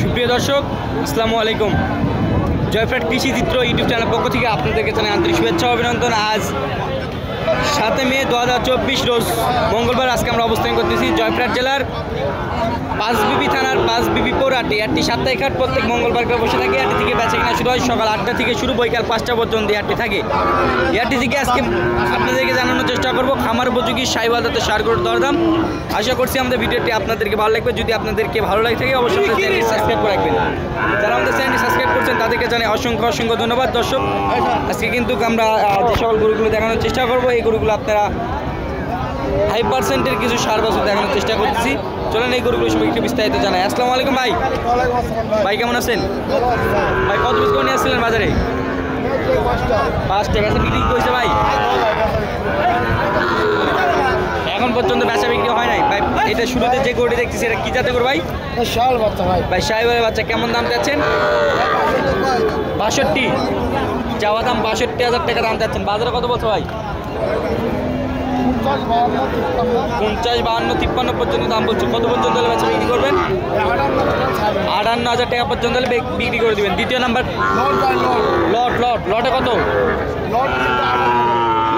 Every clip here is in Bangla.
সুপ্রিয় দর্শক, আসসালামু আলাইকুম। জয়ফ্রাট কৃষি চিত্র ইউটিউব চ্যানেল পক্ষ থেকে আপনাদেরকে জানাই আন্তরিক শুভেচ্ছা অভিনন্দন। আজ 7 মে 2024 রোজ মঙ্গলবার। আজকে আমরা অবস্থান করতেছি জয়ফ্রাট জেলার পাঁচবিবি থানার পাঁচবিবি পৌরহাটে। হাটটি সাপ্তাহিক হাট, প্রত্যেক মঙ্গলবার করে বসে থাকে। হাটটি থেকে বেচা কিনা শুরু হয় সকাল 8টা থেকে শুরু, বৈকাল 5টা পর্যন্ত হাটটি থাকে। হাটটি থেকে আজকে আপনাদেরকে জানানোর চেষ্টা করব খামার উপযোগী সাইওয়াল জাতের ষাঁড় গরুর দরদাম। আশা করছি আমাদের ভিডিওটি আপনাদেরকে ভালো লাগবে। যদি আপনাদেরকে ভালো লাগে থাকে অবশ্যই আমাদের চ্যানেলটি সাবস্ক্রাইব করে রাখবেন। যারা আমাদের চ্যানেলটি সাবস্ক্রাইব করছেন তাদেরকে জানাই অসংখ্য অসংখ্য ধন্যবাদ। দর্শক, আজকে কিন্তু আমরা যে সকল গরুগুলো দেখানোর চেষ্টা করব, এই গরুগুলো আপনারা 5% কিছু ষাঁড় বাছুর দেখানোর চেষ্টা করতেছি। চলেন এই গরুগুলো সবাই একটু বিস্তারিত জানাই। আসসালামু আলাইকুম ভাই। ভাই কেমন আছেন? ভাই কত পিস করে নিয়ে আসছিলেন বাজারে? 5টা। বেচা বিক্রি করেছে ভাই? এখন পর্যন্ত বেচা বিক্রি হয় নাই ভাই। এটা শুরুতে যে গরুটি দেখতেছি এটা কি জাতের গরু ভাই? শাল বাচ্চা ভাই। ভাই শাহিওয়ালের বাচ্চা। কেমন দাম চাচ্ছেন? 62। চাওয়া দাম 62,000 টাকা দাম চাচ্ছেন। বাজারে কত বলছো ভাই? 50, 52, 53 পর্যন্ত দাম বলছে। কত পর্যন্ত হলে বেচা বিক্রি করবেন? 58,000 টাকা পর্যন্ত হলে বিক্রি করে দেবেন। দ্বিতীয় নাম্বার লটে কত?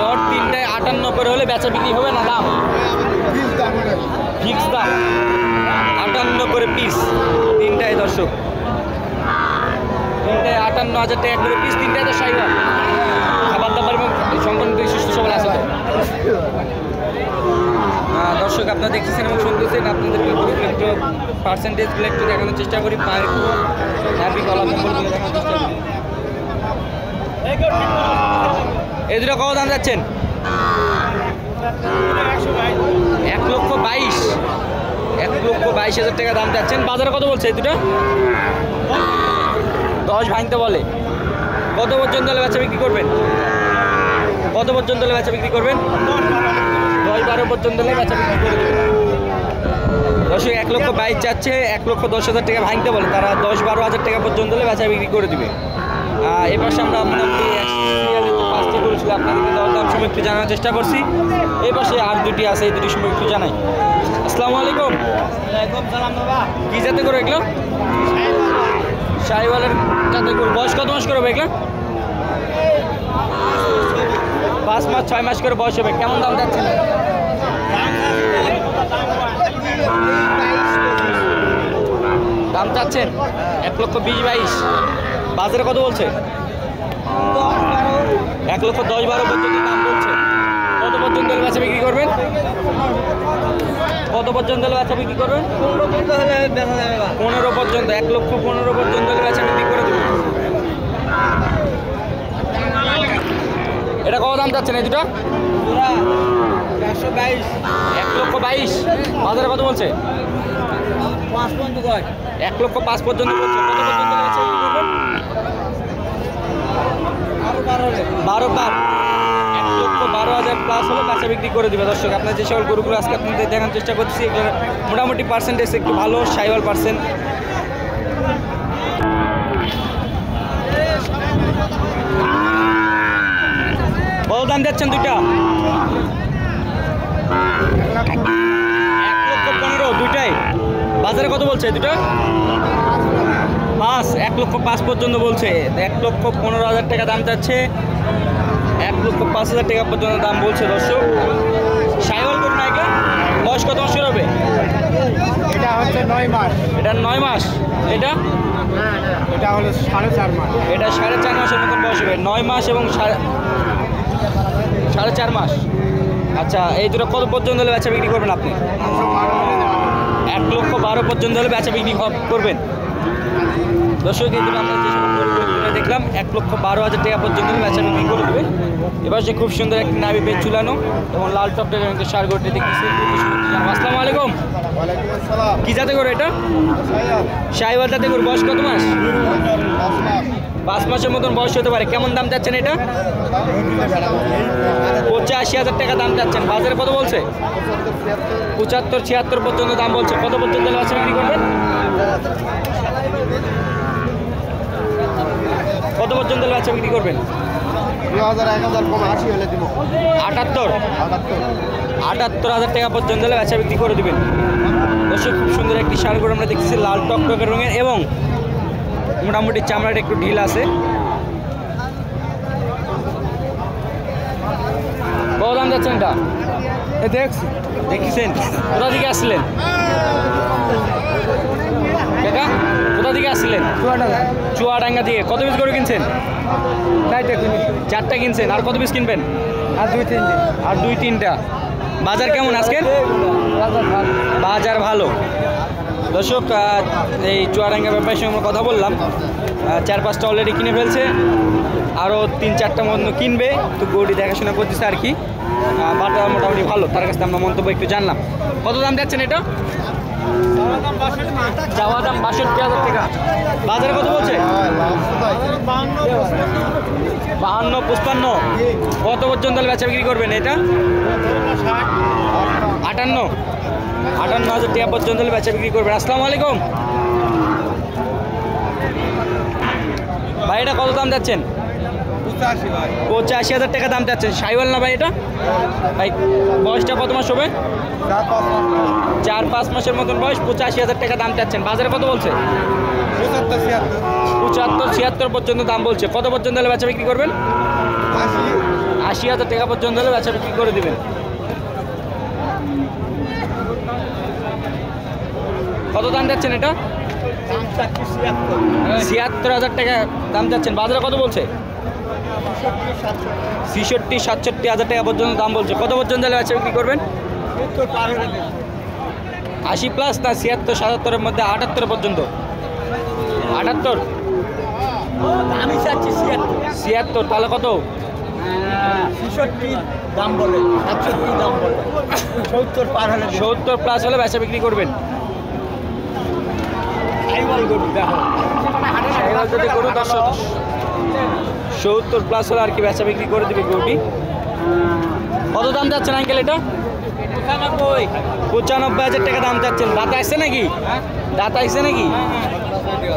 লট 3টায় 58 করে হলে বেচা বিক্রি হবে না? দাম ফিক্স দাম 58 করে পিস 3টায়। দর্শক, 3টায় 58,000 টাকা করে পিস। 3টায় তো শাহিওয়াল। খাবার দাবার এবং সম্পূর্ণ সুস্থ সবল আছে তো? দর্শক, আপনারা দেখতেছেন এবং শুনতেছেন। আপনাদেরকে একটু পার্সেন্টেজগুলো একটু দেখানোর চেষ্টা করি। পায়ের হ্যাপি গলা কম্বলগুলো দেখানোর চেষ্টা করি। এই দুটো কত দাম যাচ্ছেন? 1,22,000। 1,22,000 টাকা দাম যাচ্ছেন। বাজারে কত বলছে এই দুটো? 10 ভাঙতে বলে। কত পর্যন্ত হলে বেচা বিক্রি করবেন? কত পর্যন্ত হলে বেচা বিক্রি করবেন? 10-12 পর্যন্ত হলে বেচা বিক্রি করে দেবেন। দর্শক, 1,22,000 চাচ্ছে, 1,10,000 টাকা ভাঙতে বলে। তারা 10-12 হাজার টাকা পর্যন্ত হলে বেচা বিক্রি করে দিবে। এ পাশে আমরা মোটামুটি 5টি গরু ছিল, আপনাদেরকে দরদাম সময় একটু জানার চেষ্টা করছি। এই পাশে আর 2টি আছে, এই 2টির সময় একটু জানাই। আসসালামু আলাইকুম। কি জাতে করো এগুলো? শাহিওয়ালের জাতে করো। বয়স কত মাস করে হবে এগুলো? 5 মাস 6 মাস করে বয়স হবে। কেমন দাম যাচ্ছে? দাম চাচ্ছেন 1,20,000-22,000। বাজারে কত বলছে? 1,10,12 পর্যন্ত দাম বলছে। কত পর্যন্ত হলে বেচা বিক্রি করবেন? কত পর্যন্ত হলে বেচা বিক্রি করবেন? 15 পর্যন্ত। 1,15,000 পর্যন্ত হলে বেচা বিক্রি করে দেবেন। এটা কত দাম চাচ্ছেন এই দুটো? 1,22,000। বাজারে কত বলছে? 1,05,000 পর্যন্ত বলছে। কত পর্যন্ত বেচা বিক্রি করবেন? 12,000। 1,12,000 প্লাস হলে বেচা বিক্রি করে দেবে। দর্শক, আপনার যে সকল গরুগুলো আজকে আপনাদের দেখানোর চেষ্টা করছি, এগুলো মোটামুটি পার্সেন্টেজ একটু ভালো শাহিওয়াল পার্সেন্ট। কত দাম যাচ্ছেন দুইটা? 1,15,000 দুইটাই। বাজারে কত বলছে দুটো? 5। 1,05,000 পর্যন্ত বলছে। 1,15,000 টাকা দাম যাচ্ছে। 1,05,000 টাকা পর্যন্ত দাম বলছে। দর্শক, শাহিওয়াল গরু না এগুলো? বয়স কত মাস হবে? এটা হচ্ছে 9 মাস। এটা 9 মাস। এটা হলো 4.5 মাস। এটা 4.5 মাসের মতন বয়স হবে। 9 মাস এবং 4.5 মাস। আচ্ছা, এই দুটো কত পর্যন্ত হলে বেচা বিক্রি করবেন আপনি? 1,12,000 পর্যন্ত হলে বেচা বিক্রি করবেন। দর্শক, এই দুটো আমরা যে দেখলাম 1,12,000 টাকা পর্যন্ত বেচা বিক্রি করে দেবে। এবার সে খুব সুন্দর একটি নাভি পেজ ঝুলানো এবং লাল টপটা ষাঁড় গরুটি দেখতেছি। আসসালামু আলাইকুম। কি জাতে করো এটা? শাহিওয়াল জাতে করো। বয়স কত মাস? 5 মাসের মতন বয়স হতে পারে। কেমন দাম চাচ্ছেন এটা? 85,000 টাকা দাম চাচ্ছেন। বাজারে কত বলছে? 75-76 পর্যন্ত দাম বলছে। কত পর্যন্ত বেচা বিক্রি করবেন? কত পর্যন্ত বেচা বিক্রি করবেন? 2,000 1,000 কম 80 হলে দিব। 78। 78,000 টাকা পর্যন্ত হলে বেচা বিক্রি করে দিবেন। দর্শক খুব সুন্দর একটি ষাঁড় গরু আমরা দেখতেছি, লাল টকটকে রঙের এবং মোটামুটি চামড়াটা একটু ঢিল আছে। কত দাম যাচ্ছেন এটা? দেখছেন কোথা থেকে আসছিলেন কাকা? কোথা থেকে আসছিলেন? চুয়াডাঙ্গা থেকে। কত পিস গরু কিনছেন? 4টা কিনছেন। আর কত পিস কিনবেন? আর 2-3টা। বাজার কেমন আজকে? বাজার ভালো। দর্শক এই চুয়াডাঙ্গা ব্যাপারের সঙ্গে আমরা কথা বললাম, 4-5টা অলরেডি কিনে ফেলছে, আরও 3-4টা মতো কিনবে। তো গরুটি দেখাশোনা করতেছে আর কি। বাজার মোটামুটি ভালো, তার কাছ থেকে আমরা মন্তব্য একটু জানলাম। কত দাম যাচ্ছেন এটা? চাওয়া দাম 62,000 টাকা। বাজারে কত বলছে? 52-55। কত পর্যন্ত বেচা বিক্রি করবেন এটা? 58,000 টাকা পর্যন্ত বেচা বিক্রি করবেন। আসসালামু আলাইকুম ভাই, এটা কত দাম যাচ্ছেন? 85,000 টাকা দাম যাচ্ছেন। সাইওয়াল না ভাই এটা? ভাই বয়সটা কত মাস হবে? 4-5 মাসের মতন বয়স। 85,000 টাকা দাম চাচ্ছেন। বাজারে কত বলছে? 75-76 পর্যন্ত দাম বলছে। কত পর্যন্ত হলে বেচা বিক্রি করবেন? 80,000 টাকা পর্যন্ত হলে বেচা বিক্রি করে দেবেন। কত দাম যাচ্ছেন এটা? 76,000 টাকা দাম যাচ্ছেন। বাজারে কত বলছে? 66-67,000 টাকা পর্যন্ত দাম বলছে। কত পর্যন্ত হলে বেচা বিক্রি করবেন? 80+ না 76-77-এর মধ্যে? 78 পর্যন্ত। 78? আমি চাচ্ছি 76। তাহলে কত? 66 দাম বলে, 67 দাম বলে, 70 পার হলে 70+ হলে বেচা বিক্রি করবেন। যদি গরু 70+ হলে আর কি বেচা বিক্রি করে দেবে গরুটি। কত দাম যাচ্ছেন আঙ্কেল এটা? 95,000 টাকা দাম চাচ্ছেন। দাঁত আসছে নাকি? দাঁত আসছে নাকি?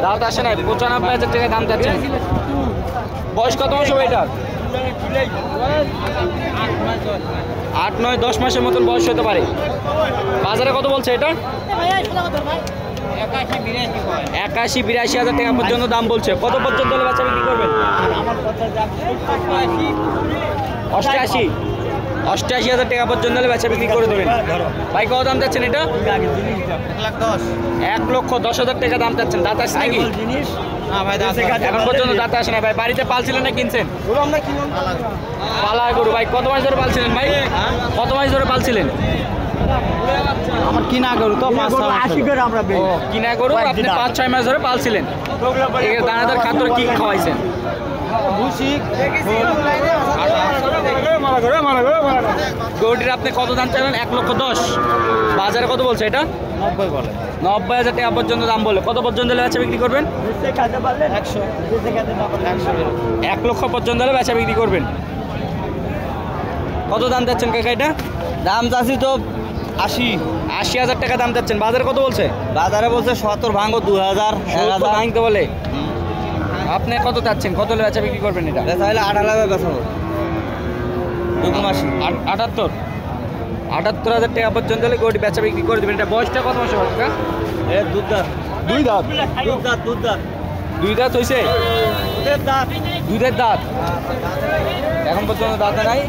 দাঁত আসে নাই। 95,000 টাকা দাম চাচ্ছেন। বয়স কত মাস হবে এটা? 8-9-10 মাসের মতন বয়স হতে পারে। বাজারে কত বলছে এটা? 81-82,000 টাকা পর্যন্ত দাম বলছে। কত পর্যন্ত হলে বেচা বিক্রি করবেন? 88,000 টাকা পর্যন্ত হলে বেচা বিক্রি করে দেবেন। ভাই কত দাম চাচ্ছেন এটা? 1,10,000 টাকা দাম চাচ্ছেন। দাঁত আসছে নাকি? এখন পর্যন্ত দাঁত আসে না ভাই। বাড়িতে পালছিলেন না কিনছেন? পালা গরু। ভাই কত মাস ধরে পালছিলেন ভাই? কত মাস ধরে পালছিলেন? আমার কিনা গরু তো 80 করে আমরা ও কিনা গরু আপনি 5-6 মাস ধরে পালছিলেন। দানাদার খাদ্য কি খাওয়াইছেন? গরুটির আপনি কত দাম চাইলেন? 1,10,000। বাজারে কত বলছে এটা? 90,000 টাকা পর্যন্ত দাম বলে। কত পর্যন্ত হলে বেচা বিক্রি করবেন? 1 লক্ষ পর্যন্ত হলে বেচা বিক্রি করবেন। কত দাম চাচ্ছেন কাকা এটা? দাম চাচ্ছি তো 80,000 টাকা দাম চাচ্ছেন। বাজারে কত বলছে? বাজারে বলছে 70 ভাঙো 2,000 70 ভাঙতে বলে। আপনি কত চাচ্ছেন? কত হলে বেচা বিক্রি করবেন এটা? তাহলে 8,000 বেচাবো। 78,000 টাকা পর্যন্ত হলে গরুটি বেচা বিক্রি করে দেবেন। এটা বয়সটা কত মাস হবে কাকা? দুধ দাঁত। 2 দাঁত। দুই দাঁত হয়েছে? দুধের দাঁত এখন পর্যন্ত দাঁতে নাই।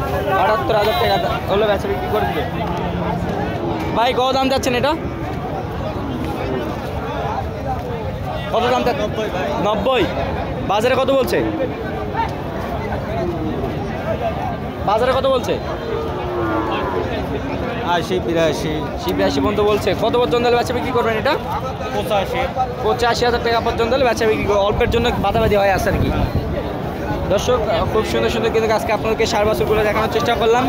78,000 টাকা হলে বেচা বিক্রি করে দেবে। ভাই কত দাম যাচ্ছেন এটা? কত দাম? 90। বাজারে কত বলছে? বাজারে কত বলছে? 80-82 পর্যন্ত বলছে। কত পর্যন্ত হলে বেচা বিক্রি করবেন এটা? 85,000 টাকা পর্যন্ত হলে বেচা বিক্রি করবে। অল্পের জন্য বাদাবাদি হয় আসে আর কি। দর্শক খুব সুন্দর সুন্দর কিন্তু আজকে আপনাদেরকে ষাঁড় বাছুরগুলো দেখানোর চেষ্টা করলাম।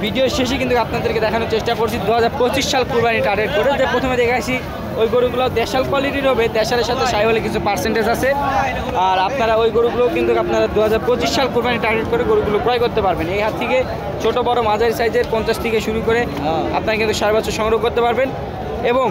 ভিডিও শেষে কিন্তু আপনাদেরকে দেখানোর চেষ্টা করছি 2025 সাল কুরবানি টার্গেট করে। যে প্রথমে দেখাইছি ওই গরুগুলো দেশাল কোয়ালিটির হবে, দেশালের সাথে সাইওয়ালে কিছু পার্সেন্টেজ আছে। আর আপনারা ওই গরুগুলো কিন্তু আপনারা 2025 সাল কুরবানি টার্গেট করে গরুগুলো ক্রয় করতে পারবেন। এই হাত থেকে ছোট বড় মাঝারি সাইজের 50 থেকে শুরু করে আপনারা কিন্তু ষাঁড় বাছুর সংগ্রহ করতে পারবেন। এবং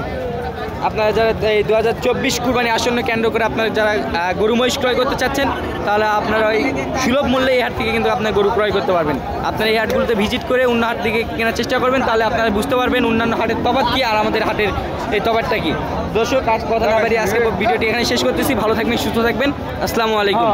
আপনারা যারা এই 2024 কুরবানি আসন্ন কেন্দ্র করে আপনারা যারা গরু মহিষ ক্রয় করতে চাচ্ছেন, তাহলে আপনারা ওই সুলভ মূল্যে এই হাট থেকে কিন্তু আপনার গরু ক্রয় করতে পারবেন। আপনারা এই হাটগুলোতে ভিজিট করে অন্য হাট থেকে কেনার চেষ্টা করবেন, তাহলে আপনারা বুঝতে পারবেন অন্যান্য হাটের তফাৎ কী আর আমাদের হাটের এই তফাৎটা কী। দর্শক, আজ কথা না বাড়িয়ে আজকে ভিডিওটি এখানে শেষ করতেছি। ভালো থাকবেন, সুস্থ থাকবেন। আসসালামু আলাইকুম।